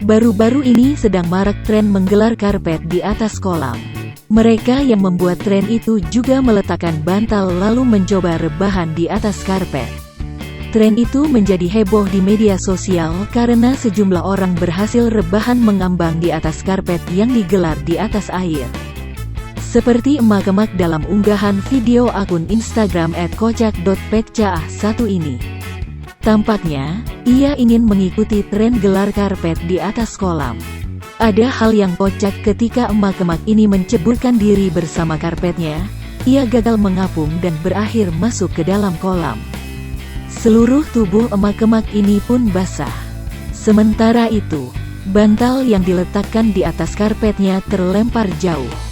Baru-baru ini sedang marak tren menggelar karpet di atas kolam. Mereka yang membuat tren itu juga meletakkan bantal lalu mencoba rebahan di atas karpet. Tren itu menjadi heboh di media sosial karena sejumlah orang berhasil rebahan mengambang di atas karpet yang digelar di atas air. Seperti emak-emak dalam unggahan video akun Instagram @kocak.pecah1 ini. Tampaknya, ia ingin mengikuti tren gelar karpet di atas kolam. Ada hal yang kocak ketika emak-emak ini menceburkan diri bersama karpetnya. Ia gagal mengapung dan berakhir masuk ke dalam kolam. Seluruh tubuh emak-emak ini pun basah. Sementara itu, bantal yang diletakkan di atas karpetnya terlempar jauh.